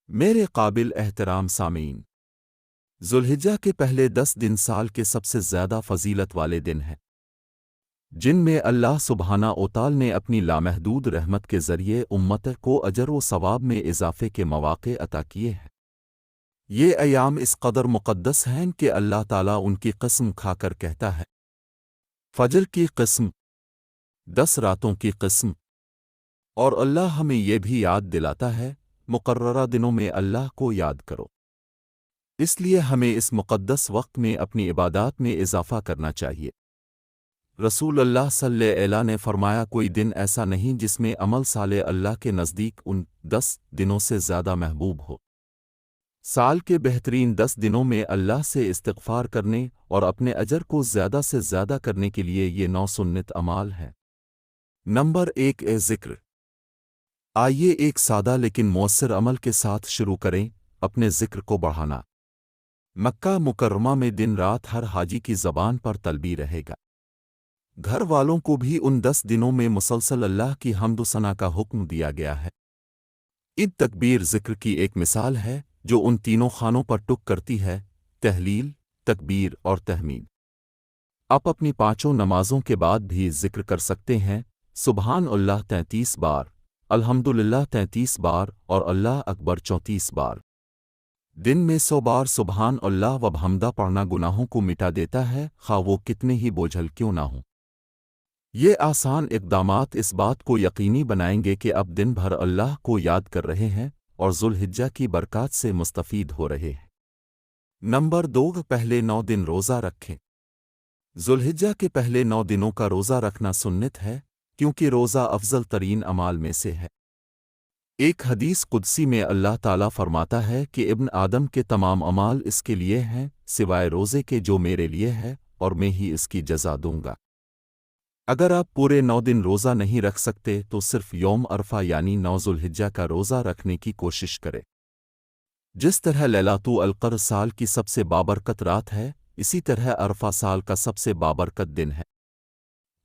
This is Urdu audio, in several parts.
میرے قابل احترام سامعین، ذوالحجہ کے پہلے 10 دن سال کے سب سے زیادہ فضیلت والے دن ہیں، جن میں اللہ سبحانہ وتعالی نے اپنی لامحدود رحمت کے ذریعے امت کو اجر و ثواب میں اضافے کے مواقع عطا کیے ہیں۔ یہ ایام اس قدر مقدس ہیں کہ اللہ تعالیٰ ان کی قسم کھا کر کہتا ہے، فجر کی قسم، 10 راتوں کی قسم، اور اللہ ہمیں یہ بھی یاد دلاتا ہے مقررہ دنوں میں اللہ کو یاد کرو۔ اس لیے ہمیں اس مقدس وقت میں اپنی عبادات میں اضافہ کرنا چاہیے۔ رسول اللہ صلی اللہ علیہ وسلم نے فرمایا، کوئی دن ایسا نہیں جس میں عمل صالح اللہ کے نزدیک ان 10 دنوں سے زیادہ محبوب ہو۔ سال کے بہترین 10 دنوں میں اللہ سے استغفار کرنے اور اپنے اجر کو زیادہ سے زیادہ کرنے کے لیے یہ 9 سنت اعمال ہیں۔ نمبر 1 ذکر۔ آئیے ایک سادہ لیکن مؤثر عمل کے ساتھ شروع کریں، اپنے ذکر کو بڑھانا۔ مکہ مکرمہ میں دن رات ہر حاجی کی زبان پر تلبی رہے گا۔ گھر والوں کو بھی ان 10 دنوں میں مسلسل اللہ کی حمد و ثنا کا حکم دیا گیا ہے۔ عید تکبیر ذکر کی ایک مثال ہے جو ان تینوں خانوں پر ٹک کرتی ہے: تہلیل، تکبیر اور تحمید۔ آپ اپنی 5 نمازوں کے بعد بھی ذکر کر سکتے ہیں: سبحان اللہ 33 بار، الحمدللہ 33 بار اور اللہ اکبر 34 بار۔ دن میں 100 بار سبحان اللہ و بحمدہ پڑھنا گناہوں کو مٹا دیتا ہے، خواہ وہ کتنے ہی بوجھل کیوں نہ ہوں۔ یہ آسان اقدامات اس بات کو یقینی بنائیں گے کہ اب دن بھر اللہ کو یاد کر رہے ہیں اور ذوالحجہ کی برکات سے مستفید ہو رہے ہیں۔ نمبر 2 پہلے 9 دن روزہ رکھیں۔ ذوالحجہ کے پہلے 9 دنوں کا روزہ رکھنا سنت ہے، کیونکہ روزہ افضل ترین اعمال میں سے ہے۔ ایک حدیث قدسی میں اللہ تعالیٰ فرماتا ہے کہ ابن آدم کے تمام اعمال اس کے لیے ہیں سوائے روزے کے جو میرے لیے ہے اور میں ہی اس کی جزا دوں گا۔ اگر آپ پورے 9 دن روزہ نہیں رکھ سکتے تو صرف یوم عرفہ یعنی 9 ذوالحجہ کا روزہ رکھنے کی کوشش کریں۔ جس طرح لیلۃ القدر سال کی سب سے بابرکت رات ہے، اسی طرح عرفہ سال کا سب سے بابرکت دن ہے۔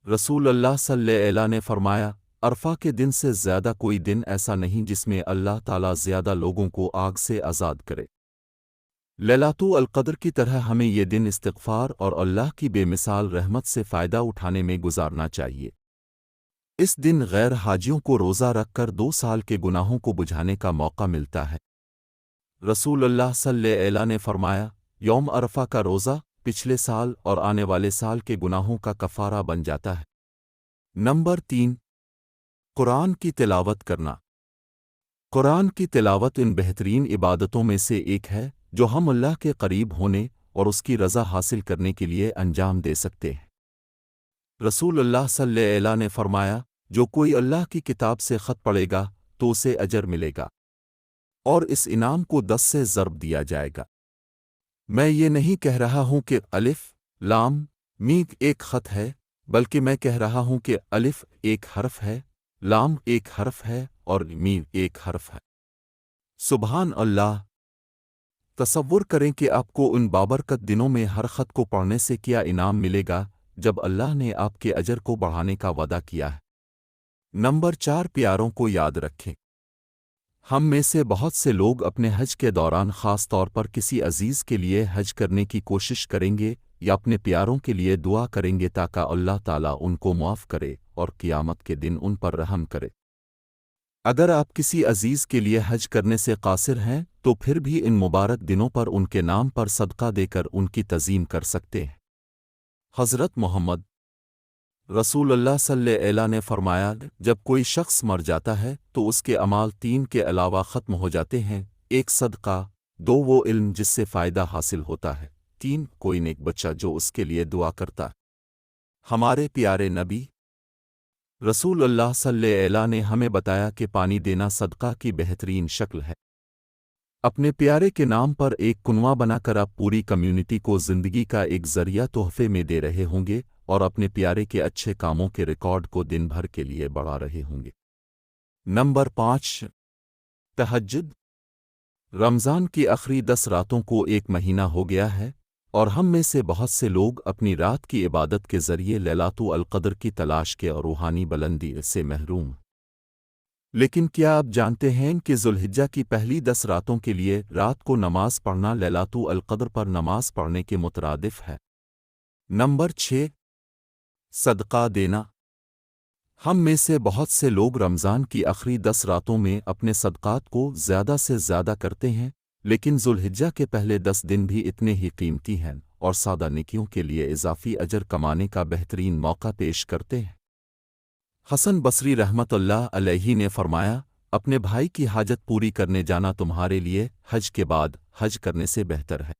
رسول اللہ صلی اللہ علیہ وسلم نے فرمایا، عرفہ کے دن سے زیادہ کوئی دن ایسا نہیں جس میں اللہ تعالیٰ زیادہ لوگوں کو آگ سے آزاد کرے۔ لیلۃ القدر کی طرح ہمیں یہ دن استغفار اور اللہ کی بے مثال رحمت سے فائدہ اٹھانے میں گزارنا چاہیے۔ اس دن غیر حاجیوں کو روزہ رکھ کر 2 سال کے گناہوں کو بجھانے کا موقع ملتا ہے۔ رسول اللہ صلی اللہ علیہ وسلم نے فرمایا، یوم عرفہ کا روزہ پچھلے سال اور آنے والے سال کے گناہوں کا کفارہ بن جاتا ہے۔ نمبر 3 قرآن کی تلاوت کرنا۔ قرآن کی تلاوت ان بہترین عبادتوں میں سے ایک ہے جو ہم اللہ کے قریب ہونے اور اس کی رضا حاصل کرنے کے لیے انجام دے سکتے ہیں۔ رسول اللہ صلی اللہ علیہ وسلم نے فرمایا، جو کوئی اللہ کی کتاب سے خط پڑھے گا تو اسے اجر ملے گا اور اس انعام کو 10 سے ضرب دیا جائے گا۔ میں یہ نہیں کہہ رہا ہوں کہ الف، لام، میم ایک خط ہے، بلکہ میں کہہ رہا ہوں کہ الف ایک حرف ہے، لام ایک حرف ہے اور میم ایک حرف ہے۔ سبحان اللہ! تصور کریں کہ آپ کو ان بابرکت دنوں میں ہر خط کو پڑھنے سے کیا انعام ملے گا جب اللہ نے آپ کے اجر کو بڑھانے کا وعدہ کیا ہے۔ نمبر 4 پیاروں کو یاد رکھیں۔ ہم میں سے بہت سے لوگ اپنے حج کے دوران خاص طور پر کسی عزیز کے لیے حج کرنے کی کوشش کریں گے یا اپنے پیاروں کے لیے دعا کریں گے تاکہ اللہ تعالیٰ ان کو معاف کرے اور قیامت کے دن ان پر رحم کرے۔ اگر آپ کسی عزیز کے لیے حج کرنے سے قاصر ہیں تو پھر بھی ان مبارک دنوں پر ان کے نام پر صدقہ دے کر ان کی تعظیم کر سکتے ہیں۔ حضرت محمد رسول اللہ صلی اللہ علیہ وسلم نے فرمایا، جب کوئی شخص مر جاتا ہے تو اس کے اعمال 3 کے علاوہ ختم ہو جاتے ہیں: 1 صدقہ، 2 وہ علم جس سے فائدہ حاصل ہوتا ہے، 3 کوئی نیک بچہ جو اس کے لیے دعا کرتا ہے۔ ہمارے پیارے نبی رسول اللہ صلی اللہ علیہ وسلم نے ہمیں بتایا کہ پانی دینا صدقہ کی بہترین شکل ہے۔ اپنے پیارے کے نام پر ایک کنواں بنا کر آپ پوری کمیونٹی کو زندگی کا ایک ذریعہ تحفے میں دے رہے ہوں گے اور اپنے پیارے کے اچھے کاموں کے ریکارڈ کو دن بھر کے لیے بڑھا رہے ہوں گے۔ نمبر 5 تہجد۔ رمضان کی آخری 10 راتوں کو ایک مہینہ ہو گیا ہے اور ہم میں سے بہت سے لوگ اپنی رات کی عبادت کے ذریعے لیلۃ القدر کی تلاش کے اور روحانی بلندی سے محروم۔ لیکن کیا آپ جانتے ہیں کہ ذوالحجہ کی پہلی 10 راتوں کے لیے رات کو نماز پڑھنا لیلۃ القدر پر نماز پڑھنے کے مترادف ہے؟ نمبر 6، صدقہ دینا۔ ہم میں سے بہت سے لوگ رمضان کی آخری 10 راتوں میں اپنے صدقات کو زیادہ سے زیادہ کرتے ہیں، لیکن ذوالحجہ کے پہلے 10 دن بھی اتنے ہی قیمتی ہیں اور سادہ نیکیوں کے لیے اضافی اجر کمانے کا بہترین موقع پیش کرتے ہیں۔ حسن بصری رحمت اللہ علیہ نے فرمایا، اپنے بھائی کی حاجت پوری کرنے جانا تمہارے لیے حج کے بعد حج کرنے سے بہتر ہے۔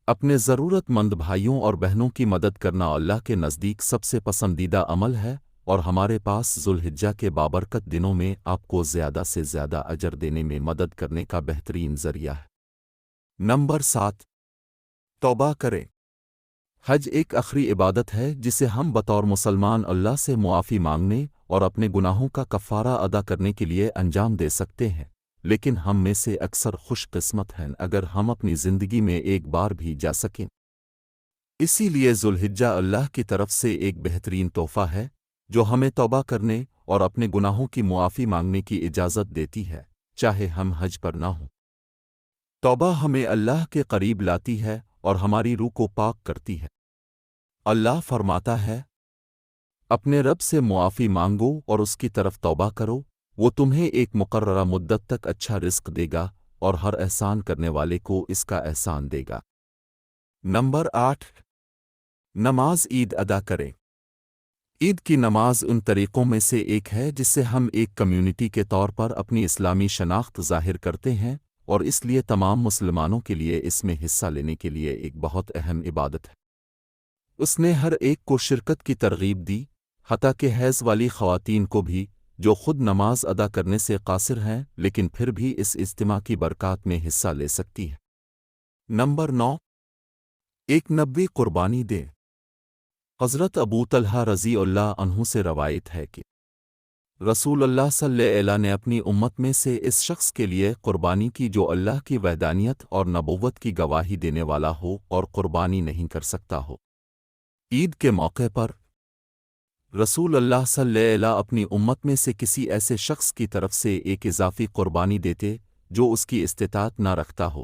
اپنے ضرورت مند بھائیوں اور بہنوں کی مدد کرنا اللہ کے نزدیک سب سے پسندیدہ عمل ہے، اور ہمارے پاس ذوالحجہ کے بابرکت دنوں میں آپ کو زیادہ سے زیادہ اجر دینے میں مدد کرنے کا بہترین ذریعہ ہے۔ نمبر 7، توبہ کریں۔ حج ایک آخری عبادت ہے جسے ہم بطور مسلمان اللہ سے معافی مانگنے اور اپنے گناہوں کا کفارہ ادا کرنے کے لیے انجام دے سکتے ہیں، لیکن ہم میں سے اکثر خوش قسمت ہیں اگر ہم اپنی زندگی میں ایک بار بھی جا سکیں۔ اسی لیے ذوالحجہ اللہ کی طرف سے ایک بہترین تحفہ ہے جو ہمیں توبہ کرنے اور اپنے گناہوں کی معافی مانگنے کی اجازت دیتی ہے، چاہے ہم حج پر نہ ہوں۔ توبہ ہمیں اللہ کے قریب لاتی ہے اور ہماری روح کو پاک کرتی ہے۔ اللہ فرماتا ہے، اپنے رب سے معافی مانگو اور اس کی طرف توبہ کرو، وہ تمہیں ایک مقررہ مدت تک اچھا رزق دے گا اور ہر احسان کرنے والے کو اس کا احسان دے گا۔ نمبر 8، نماز عید ادا کریں۔ عید کی نماز ان طریقوں میں سے ایک ہے جس سے ہم ایک کمیونٹی کے طور پر اپنی اسلامی شناخت ظاہر کرتے ہیں، اور اس لیے تمام مسلمانوں کے لیے اس میں حصہ لینے کے لیے ایک بہت اہم عبادت ہے۔ اس نے ہر ایک کو شرکت کی ترغیب دی، حتیٰ کہ حیض والی خواتین کو بھی، جو خود نماز ادا کرنے سے قاصر ہیں لیکن پھر بھی اس اجتماع کی برکات میں حصہ لے سکتی ہیں۔ نمبر 9، ایک نبوی قربانی دیں۔ حضرت ابو طلحہ رضی اللہ عنہ سے روایت ہے کہ رسول اللہ صلی اللہ علیہ وسلم نے اپنی امت میں سے اس شخص کے لیے قربانی کی جو اللہ کی وحدانیت اور نبوت کی گواہی دینے والا ہو اور قربانی نہیں کر سکتا ہو۔ عید کے موقع پر رسول اللہ صلی اللہ علیہ وسلم اپنی امت میں سے کسی ایسے شخص کی طرف سے ایک اضافی قربانی دیتے جو اس کی استطاعت نہ رکھتا ہو۔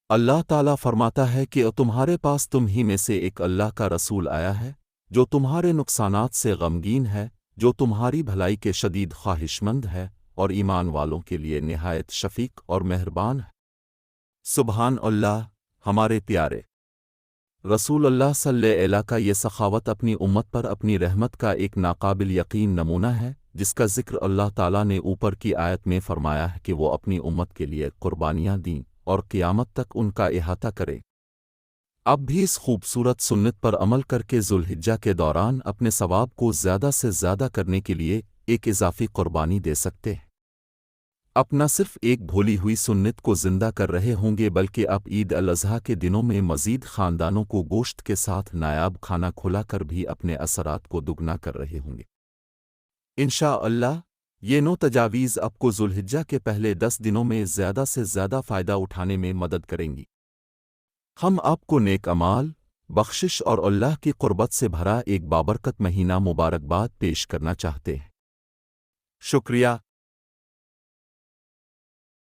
اللہ تعالیٰ فرماتا ہے کہ تمہارے پاس تم ہی میں سے ایک اللہ کا رسول آیا ہے جو تمہارے نقصانات سے غمگین ہے، جو تمہاری بھلائی کے شدید خواہش مند ہے اور ایمان والوں کے لیے نہایت شفیق اور مہربان ہے۔ سبحان اللہ۔ ہمارے پیارے رسول اللہ صلی اللہ علیہ وسلم کا یہ سخاوت اپنی امت پر اپنی رحمت کا ایک ناقابل یقین نمونہ ہے، جس کا ذکر اللہ تعالیٰ نے اوپر کی آیت میں فرمایا ہے کہ وہ اپنی امت کے لیے قربانیاں دیں اور قیامت تک ان کا احاطہ کرے۔ اب بھی اس خوبصورت سنت پر عمل کر کے ذوالحجہ کے دوران اپنے ثواب کو زیادہ سے زیادہ کرنے کے لیے ایک اضافی قربانی دے سکتے ہیں۔ اب نہ صرف ایک بھولی ہوئی سنت کو زندہ کر رہے ہوں گے بلکہ اب عید الاضحیٰ کے دنوں میں مزید خاندانوں کو گوشت کے ساتھ نایاب کھانا کھلا کر بھی اپنے اثرات کو دگنا کر رہے ہوں گے۔ انشاءاللہ یہ 9 تجاویز آپ کو ذوالحجہ کے پہلے 10 دنوں میں زیادہ سے زیادہ فائدہ اٹھانے میں مدد کریں گی۔ ہم آپ کو نیک اعمال، بخشش اور اللہ کی قربت سے بھرا ایک بابرکت مہینہ مبارکباد پیش کرنا چاہتے ہیں۔ شکریہ۔